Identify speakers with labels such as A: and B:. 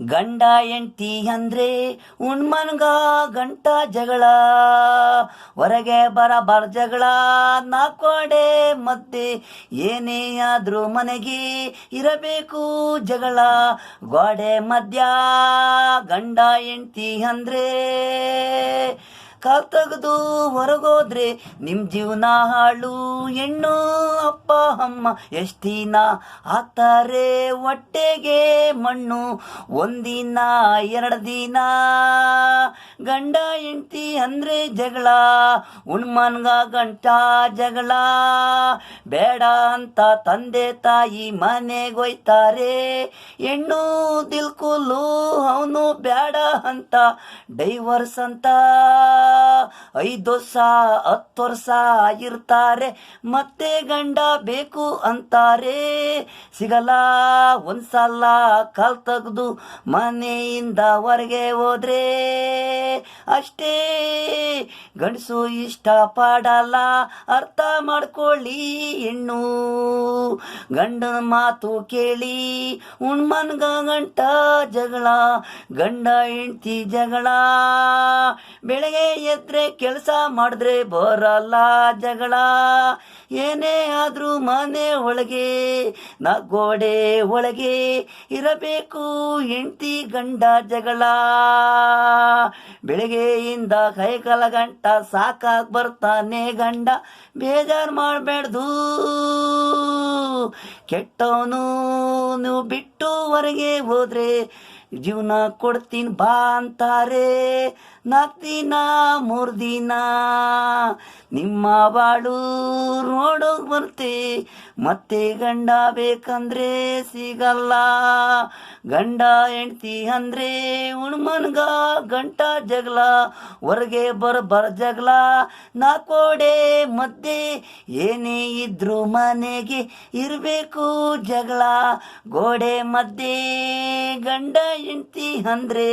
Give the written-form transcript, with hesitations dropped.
A: ಗಂಡ ಹೆಂಡ್ತಿ ಅಂದ್ರೆ ಉಣ್ಮನ್ಗ ಗಂಟ ಜಗಳ, ಹೊರಗೆ ಬರಬಾರ ಜಗಳ, ನಾಕೋಡೆ ಮಧ್ಯೆ ಏನೇ ಆದ್ರೂ ಮನೆಗೆ ಇರಬೇಕು ಜಗಳ. ಗೋಡೆ ಮಧ್ಯ ಗಂಡ ಹೆಂಡ್ತಿ ಅಂದ್ರೆ ಕಾಲ್ ತೆಗೆದು ಹೊರಗೋದ್ರೆ ನಿಮ್ಮ ಜೀವನ ಹಾಳು. ಹೆಣ್ಣು ಅಪ್ಪ ಅಮ್ಮ ಎಷ್ಟಿನ ಹಾಕ್ತಾರೆ ಹೊಟ್ಟೆಗೆ ಮಣ್ಣು. ಒಂದಿನ ಎರಡು ದಿನ ಗಂಡ ಹೆಂಡ್ತಿ ಅಂದ್ರೆ ಜಗಳ, ಉಣ್ಮನ್ಗ ಗಂಟ ಜಗಳ. ಬೇಡ ಅಂತ ತಂದೆ ತಾಯಿ ಮನೆಗೋಯ್ತಾರೆ, ಹೆಣ್ಣು ದಿಲ್ಕುಲು ಅವನು ಬೇಡ ಅಂತ ಡೈವರ್ಸ್ ಅಂತ 5 ವರ್ಷ 10 ವರ್ಷ ಇರ್ತಾರೆ, ಮತ್ತೆ ಗಂಡ ಬೇಕು ಅಂತಾರೆ. ಸಿಗಲ್ಲ ಒಂದ್ಸಲ ಕಾಲ್ ತೆಗೆದು ಮನೆಯಿಂದ ಹೊರಗೆ ಹೋದ್ರೆ ಅಷ್ಟೇ. ಗಂಡಸು ಇಷ್ಟ ಪಡಲ್ಲ, ಅರ್ಥ ಮಾಡ್ಕೊಳ್ಳಿ ಹೆಣ್ಣು. ಗಂಡನ ಮಾತು ಕೇಳಿ ಉಣ್ಮನ್ಗ ಗಂಟ ಜಗಳ, ಗಂಡ ಹೆಂಡ್ತಿ ಜಗಳ. ಬೆಳಗ್ಗೆ ಎದ್ರೆ ಕೆಲಸ ಮಾಡಿದ್ರೆ ಬರಲ್ಲ ಜಗಳ, ಏನೇ ಆದ್ರೂ ಮನೆ ಒಳಗೆ ಗೋಡೆ ಒಳಗೆ ಇರಬೇಕು ಹೆಂಡ್ತಿ ಗಂಡ ಜಗಳ. ಬೆಳಗ್ಗೆಯಿಂದ ಕೈಕಾಲ ಗಂಟ ಸಾಕಾಗಿ ಬರ್ತಾನೆ ಗಂಡ, ಬೇಜಾರು ಮಾಡಬೇಡ್ದು. ಕೆಟ್ಟವನು ನೀವು ಬಿಟ್ಟು ಹೊರಗೆ ಹೋದ್ರೆ ಜೀವನ ಕೊಡ್ತೀನಿ ಬಾ ಅಂತಾರೆ. 4 ದಿನ 3 ದಿನ ನಿಮ್ಮ ಬಾಳು ನೋಡೋಕ್ ಬರ್ತೆ, ಮತ್ತೆ ಗಂಡ ಬೇಕಂದ್ರೆ ಸಿಗಲ್ಲ. ಗಂಡ ಹೆಂಡ್ತಿ ಅಂದ್ರೆ ಉಣ್ಮನ್ಗ ಗಂಟ ಜಗಳ, ಹೊರಗೆ ಬರ ಜಗಳ. ನಾಕೋಡೆ ಮಧ್ಯೆ ಏನೇ ಇದ್ರು ಮನೆಗೆ ಇರಬೇಕು ಜಗಳ. ಗೋಡೆ ಮಧ್ಯೆ ಗಂಡ ಹೆಂಡ್ತಿ ಅಂದ್ರೆ